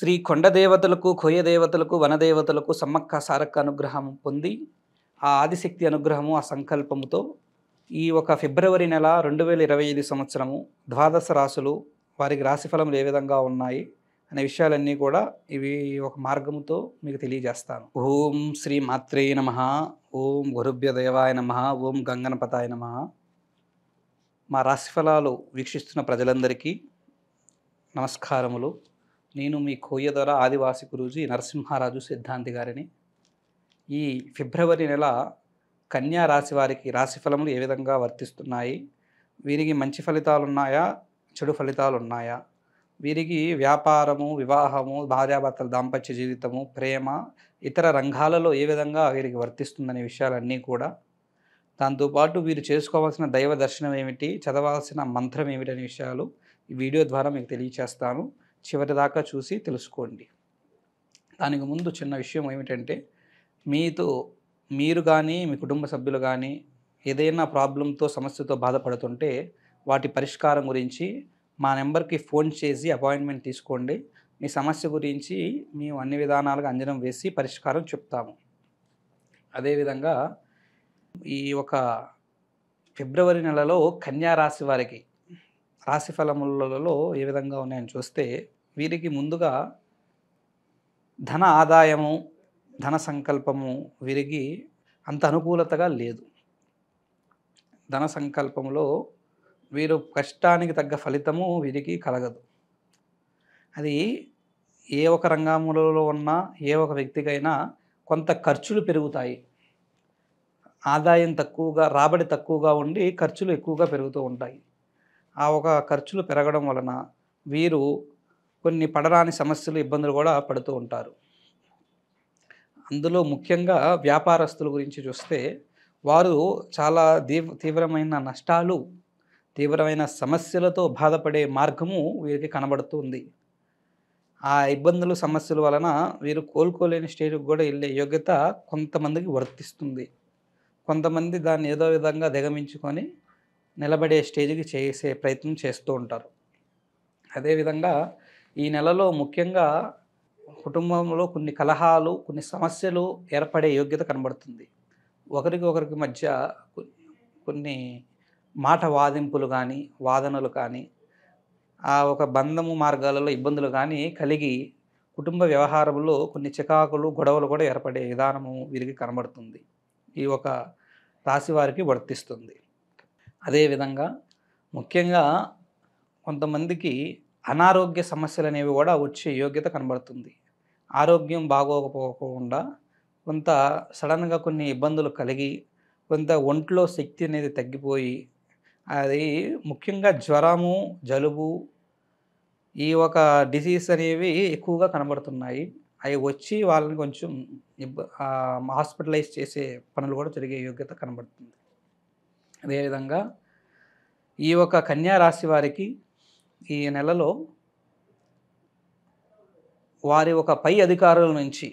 శ్రీ కొండ దేవతలకు, కోయ దేవతలకు, వనదేవతలకు సమ్మక్క సారక్క అనుగ్రహం పొంది, ఆ ఆదిశక్తి అనుగ్రహము, ఆ సంకల్పముతో ఈ ఒక ఫిబ్రవరి నెల 2025 సంవత్సరము ద్వాదశ రాశులు వారికి రాశిఫలములు ఏ విధంగా ఉన్నాయి అనే విషయాలన్నీ కూడా ఇవి ఒక మార్గముతో మీకు తెలియజేస్తాను. ఓం శ్రీ మాత్రే నమః. ఓం గురుభ్య దేవాయ నమః. ఓం గంగణపతాయ నమః. మా రాశిఫలాలు వీక్షిస్తున్న ప్రజలందరికీ నమస్కారములు. నేను మీ కోయదొర ఆదివాసి గురూజీ నరసింహారాజు సిద్ధాంతి గారిని. ఈ ఫిబ్రవరి నెల కన్యా రాశి వారికి రాశిఫలములు ఏ విధంగా వర్తిస్తున్నాయి, వీరికి మంచి ఫలితాలు ఉన్నాయా, చెడు ఫలితాలు ఉన్నాయా, వీరికి వ్యాపారము, వివాహము, భార్యాభర్తల దాంపత్య జీవితము, ప్రేమ, ఇతర రంగాలలో ఏ విధంగా వీరికి వర్తిస్తుందనే విషయాలన్నీ కూడా, దాంతోపాటు వీరు చేసుకోవాల్సిన దైవ దర్శనం ఏమిటి, చదవాల్సిన మంత్రం ఏమిటి అనే విషయాలు ఈ వీడియో ద్వారా మీకు తెలియచేస్తాను. చివరి దాకా చూసి తెలుసుకోండి. దానికి ముందు చిన్న విషయం ఏమిటంటే, మీరు కానీ మీ కుటుంబ సభ్యులు కానీ ఏదైనా ప్రాబ్లంతో సమస్యతో బాధపడుతుంటే వాటి పరిష్కారం గురించి మా నెంబర్కి ఫోన్ చేసి అపాయింట్మెంట్ తీసుకోండి. మీ సమస్య గురించి మేము అన్ని విధానాలుగా అంజనం వేసి పరిష్కారం చెప్తాము. అదేవిధంగా ఈ ఒక ఫిబ్రవరి నెలలో కన్యా రాశి వారికి రాశి ఫలములలో ఏ విధంగా ఉన్నాయని చూస్తే, వీరికి ముందుగా ధన ఆదాయము, ధన సంకల్పము వీరికి అంత అనుకూలతగా లేదు. ధన సంకల్పంలో వీరు కష్టానికి తగ్గ ఫలితము వీరికి కలగదు. అది ఏ ఒక రంగములలో ఉన్నా ఏ ఒక వ్యక్తికైనా కొంత ఖర్చులు పెరుగుతాయి. ఆదాయం తక్కువగా, రాబడి తక్కువగా ఉండి ఖర్చులు ఎక్కువగా పెరుగుతూ ఉంటాయి. ఆ ఒక ఖర్చులు పెరగడం వలన వీరు కొన్ని పడరాని సమస్యలు, ఇబ్బందులు కూడా పడుతూ ఉంటారు. అందులో ముఖ్యంగా వ్యాపారస్తుల గురించి చూస్తే, వారు చాలా తీవ్రమైన నష్టాలు, తీవ్రమైన సమస్యలతో బాధపడే మార్గము వీరికి కనబడుతుంది. ఆ ఇబ్బందులు, సమస్యల వలన వీరు కోలుకోలేని స్టేజ్కి కూడా వెళ్ళే యోగ్యత కొంతమందికి వర్తిస్తుంది. కొంతమంది దాన్ని ఏదో విధంగా దిగమించుకొని నిలబడే స్టేజ్కి చేసే ప్రయత్నం చేస్తూ ఉంటారు. అదేవిధంగా ఈ నెలలో ముఖ్యంగా కుటుంబంలో కొన్ని కలహాలు, కొన్ని సమస్యలు ఏర్పడే యోగ్యత కనబడుతుంది. ఒకరికి మధ్య కొన్ని మాట వాదింపులు కానీ, వాదనలు కానీ, ఆ ఒక బంధము మార్గాలలో ఇబ్బందులు కానీ కలిగి కుటుంబ వ్యవహారంలో కొన్ని చికాకులు, గొడవలు కూడా ఏర్పడే విధానము వీరికి కనబడుతుంది. ఈ ఒక రాశి వారికి వర్తిస్తుంది. అదేవిధంగా ముఖ్యంగా కొంతమందికి అనారోగ్య సమస్యలు అనేవి కూడా వచ్చే యోగ్యత కనబడుతుంది. ఆరోగ్యం బాగోకపోకుండా కొంత సడన్గా కొన్ని ఇబ్బందులు కలిగి, కొంత ఒంట్లో శక్తి అనేది తగ్గిపోయి, అది ముఖ్యంగా జ్వరము, జలుబు, ఈ ఒక డిసీజ్ అనేవి ఎక్కువగా కనబడుతున్నాయి. అవి వచ్చి వాళ్ళని కొంచెం హాస్పిటలైజ్ చేసే పనులు కూడా జరిగే యోగ్యత కనబడుతుంది. అదేవిధంగా ఈ ఒక కన్యా రాశి వారికి ఈ నెలలో వారి ఒక పై అధికారుల నుంచి,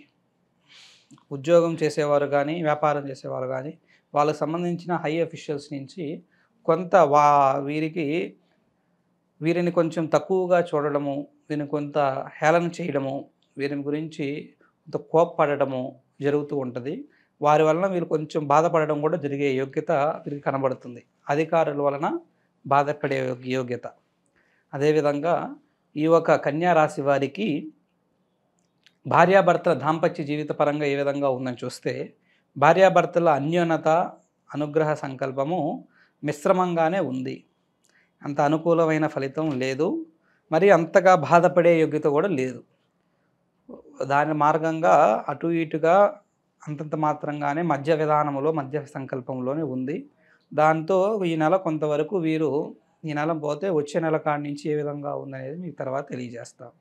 ఉద్యోగం చేసేవారు కానీ, వ్యాపారం చేసేవారు కానీ, వాళ్ళకు సంబంధించిన హై అఫీషియల్స్ నుంచి కొంత వీరిని కొంచెం తక్కువగా చూడడము, వీరిని కొంత హేళన చేయడము, వీరిని గురించి కొంత కోప్పడము జరుగుతూ ఉంటుంది. వారి వలన వీరు కొంచెం బాధపడడం కూడా జరిగే యోగ్యత వీరికి కనబడుతుంది. అధికారుల వలన బాధపడే యోగ్యత. అదేవిధంగా ఈ ఒక కన్యా రాశి వారికి భార్యాభర్తల దాంపత్య జీవిత పరంగా ఏ విధంగా ఉందని చూస్తే, భార్యాభర్తల అన్యోన్యత, అనుగ్రహ సంకల్పము మిశ్రమంగానే ఉంది. అంత అనుకూలమైన ఫలితం లేదు. మరి అంతగా బాధపడే యోగ్యత కూడా లేదు. దాని మార్గంగా అటు ఇటుగా అంతంత మాత్రంగానే మధ్య విధానములో, మధ్య సంకల్పంలోనే ఉంది. దాంతో ఈ నెల కొంతవరకు వీరు, ఈ నెల పోతే వచ్చే నెల కాడి నుంచి ఏ విధంగా ఉందనేది మీకు తర్వాత తెలియజేస్తాం.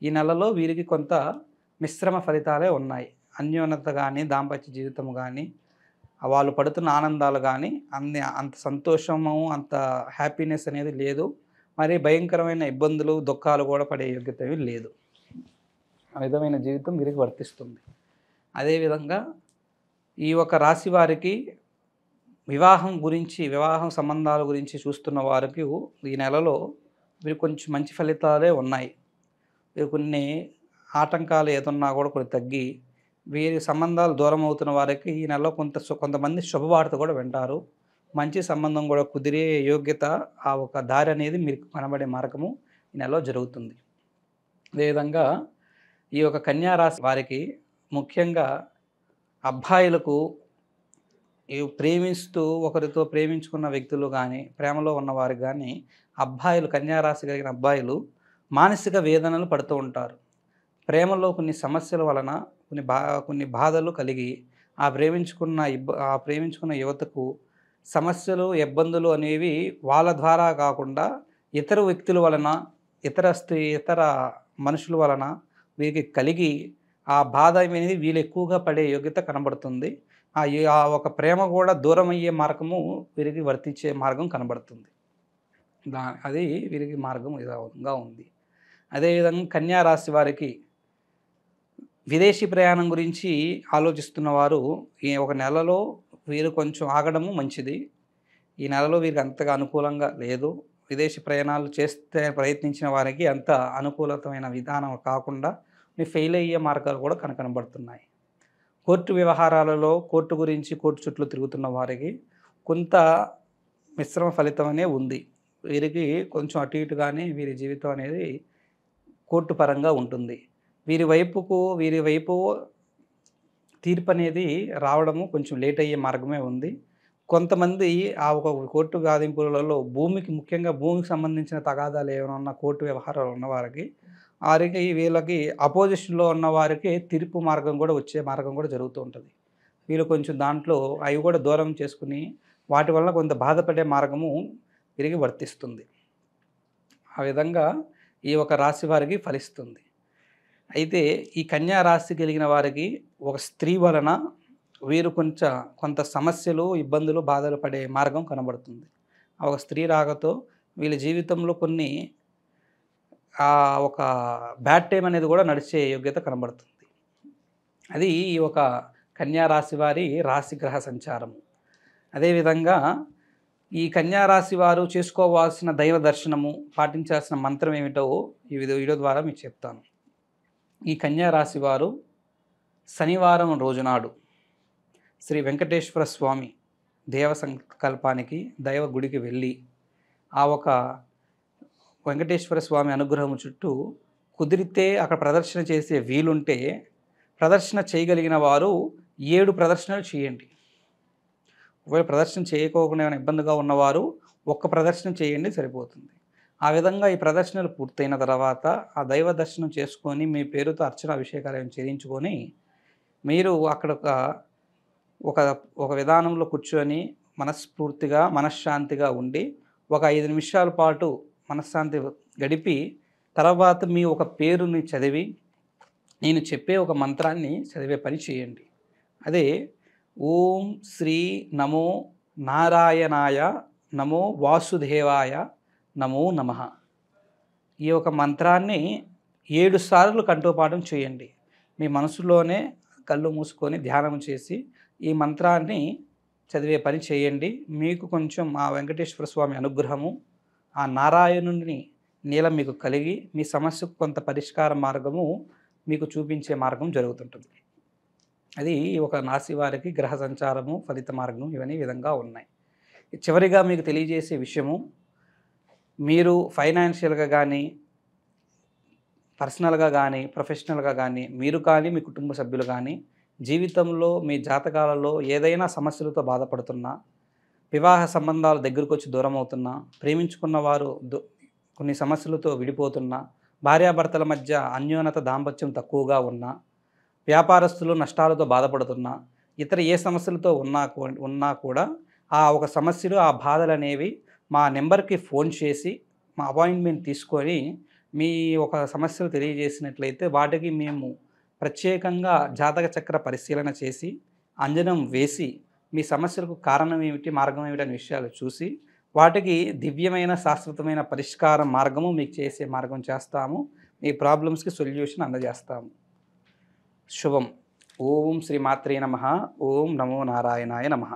ఈ నెలలో వీరికి కొంత మిశ్రమ ఫలితాలే ఉన్నాయి. అన్యోన్యత కానీ, దాంపత్య జీవితం కానీ, వాళ్ళు పడుతున్న ఆనందాలు కానీ అంత సంతోషము, అంత హ్యాపీనెస్ అనేది లేదు. మరి భయంకరమైన ఇబ్బందులు, దుఃఖాలు కూడా పడే యోగ్యత లేదు. ఆ విధమైన జీవితం వీరికి వర్తిస్తుంది. అదేవిధంగా ఈ ఒక రాశి వారికి వివాహం సంబంధాల గురించి చూస్తున్న వారికి ఈ నెలలో వీరు కొంచెం మంచి ఫలితాలే ఉన్నాయి. కొన్ని ఆటంకాలు ఏదున్నా కూడా కొన్ని తగ్గి వీరి సంబంధాలు దూరం అవుతున్న వారికి ఈ నెలలో కొంతమంది శుభవార్త కూడా వింటారు. మంచి సంబంధం కూడా కుదిరే యోగ్యత ఆ ఒక దారి అనేది మీకు కనబడే మార్గము ఈ నెలలో జరుగుతుంది. అదేవిధంగా ఈ యొక్క కన్యా రాశి వారికి ముఖ్యంగా అబ్బాయిలకు ప్రేమిస్తూ ఒకరితో ప్రేమించుకున్న వ్యక్తులు గానీ, ప్రేమలో ఉన్నవారికి గానీ, అబ్బాయిలు కన్యా రాశి కలిగిన అబ్బాయిలు మానసిక వేదనలు పడుతూ ఉంటారు. ప్రేమలో కొన్ని సమస్యల వలన కొన్ని బాధలు కలిగి ఆ ప్రేమించుకున్న యువతకు సమస్యలు, ఇబ్బందులు అనేవి వాళ్ళ ద్వారా కాకుండా ఇతర వ్యక్తుల వలన, ఇతర మనుషుల వలన వీరికి కలిగి ఆ బాధ అనేది వీళ్ళు ఎక్కువగా పడే యోగ్యత కనబడుతుంది. ఆ ఒక ప్రేమ కూడా దూరమయ్యే మార్గము వీరికి వర్తించే మార్గం కనబడుతుంది. అది వీరికి మార్గం విధంగా ఉంది. అదేవిధంగా కన్యా రాశి వారికి విదేశీ ప్రయాణం గురించి ఆలోచిస్తున్న వారు ఈ ఒక నెలలో వీరు కొంచెం ఆగడము మంచిది. ఈ నెలలో వీరికి అంతగా అనుకూలంగా లేదు. విదేశీ ప్రయాణాలు ప్రయత్నించిన వారికి అంత అనుకూలమైన విధానం కాకుండా ఫెయిల్ అయ్యే మార్గాలు కూడా కనబడుతున్నాయి. కోర్టు వ్యవహారాలలో కోర్టు చుట్టూ తిరుగుతున్న వారికి కొంత మిశ్రమ ఫలితం అనే ఉంది. వీరికి కొంచెం అటు ఇటుగానే వీరి జీవితం అనేది కోర్టు పరంగా ఉంటుంది. వీరి వైపు తీర్పు అనేది రావడము కొంచెం లేట్ అయ్యే మార్గమే ఉంది. కొంతమంది ఆ ఒక కోర్టు వాదింపులలో ముఖ్యంగా భూమికి సంబంధించిన తగాదాలు ఏమైనా ఉన్న కోర్టు వ్యవహారాలు ఉన్నవారికి వీళ్ళకి అపోజిషన్లో ఉన్న వారికి తీర్పు మార్గం కూడా వచ్చే మార్గం కూడా జరుగుతూ ఉంటుంది. వీళ్ళు కొంచెం దాంట్లో అవి కూడా దూరం చేసుకుని వాటి వల్ల కొంత బాధపడే మార్గము వీరికి వర్తిస్తుంది. ఆ విధంగా ఈ ఒక రాశి వారికి ఫలిస్తుంది. అయితే ఈ కన్యా రాశి కలిగిన వారికి ఒక స్త్రీ వలన వీరు కొంత సమస్యలు, ఇబ్బందులు, బాధలు పడే మార్గం కనబడుతుంది. ఆ ఒక స్త్రీ రాకతో వీళ్ళ జీవితంలో కొన్ని ఒక బ్యాడ్ టైం అనేది కూడా నడిచే యోగ్యత కనబడుతుంది. అది ఈ ఒక కన్యా రాశి వారి రాశి గ్రహ సంచారము. అదేవిధంగా ఈ కన్యా రాశి వారు చేసుకోవాల్సిన దైవ దర్శనము, పాటించాల్సిన మంత్రం ఏమిటో ఈ వీడియో ద్వారా మీకు చెప్తాను. ఈ కన్యా రాశి వారు శనివారం రోజునాడు శ్రీ వెంకటేశ్వర స్వామి దేవ సంకల్పానికి దైవ గుడికి వెళ్ళి ఆ ఒక వెంకటేశ్వర స్వామి అనుగ్రహం చుట్టూ కుదిరితే అక్కడ ప్రదర్శన చేసే వీలుంటే ప్రదర్శన చేయగలిగిన వారు 7 ప్రదర్శనలు చేయండి. ఒకవేళ ప్రదర్శన చేయకోకుండా ఏమైనా ఇబ్బందిగా ఉన్నవారు ఒక్క ప్రదర్శన చేయండి, సరిపోతుంది. ఆ విధంగా ఈ ప్రదర్శనలు పూర్తయిన తర్వాత ఆ దైవ దర్శనం చేసుకొని మీ పేరుతో అర్చన అభిషేకాలు చేయించుకొని మీరు అక్కడ ఒక విధానంలో కూర్చొని మనశ్శాంతిగా ఉండి ఒక 5 నిమిషాల పాటు మనశ్శాంతి గడిపి తర్వాత మీ ఒక పేరుని చదివి నేను చెప్పే ఒక మంత్రాన్ని చదివే పని చేయండి. అదే ఓం శ్రీ నమో నారాయణాయ నమో వాసుదేవాయ నమో నమః. ఈ ఒక మంత్రాన్ని 7 సార్లు కంఠోపాఠం చేయండి. మీ మనసులోనే కళ్ళు మూసుకొని ధ్యానం చేసి ఈ మంత్రాన్ని చదివే పని చేయండి. మీకు కొంచెం ఆ వెంకటేశ్వర స్వామి అనుగ్రహము, ఆ నారాయణుని నీల మీకు కలిగి మీ సమస్యకు కొంత పరిష్కార మార్గము మీకు చూపించే మార్గం జరుగుతుంటుంది. అది ఒక రాశి వారికి గ్రహ సంచారము, ఫలిత మార్గం ఇవన్నీ విధంగా ఉన్నాయి. చివరిగా మీకు తెలియజేసే విషయము, మీరు ఫైనాన్షియల్గా కానీ, పర్సనల్గా కానీ, ప్రొఫెషనల్గా కానీ, మీరు కానీ మీ కుటుంబ సభ్యులు కానీ జీవితంలో మీ జాతకాలలో ఏదైనా సమస్యలతో బాధపడుతున్నా, వివాహ సంబంధాలు దగ్గరకు వచ్చి దూరం అవుతున్నా, ప్రేమించుకున్న వారు కొన్ని సమస్యలతో విడిపోతున్నా, భార్యాభర్తల మధ్య అన్యోన్యత దాంపత్యం తక్కువగా ఉన్నా, వ్యాపారస్తులు నష్టాలతో బాధపడుతున్నా, ఇతర ఏ సమస్యలతో ఉన్నా కూడా ఆ ఒక సమస్యలు, ఆ బాధలు అనేవి మా నెంబర్కి ఫోన్ చేసి మా అపాయింట్మెంట్ తీసుకొని మీ ఒక సమస్యలు తెలియజేసినట్లయితే వాటికి మేము ప్రత్యేకంగా జాతక చక్ర పరిశీలన చేసి అంజనం వేసి మీ సమస్యలకు కారణం ఏమిటి, మార్గం ఏమిటి అనే విషయాలు చూసి వాటికి దివ్యమైన శాశ్వతమైన పరిష్కార మార్గము మీకు చేసే మార్గం చేస్తాము. మీ ప్రాబ్లమ్స్కి సొల్యూషన్ అందజేస్తాము. శుభం. ఓం శ్రీ మాత్రే నమః. ఓం నమో నారాయణాయ నమః.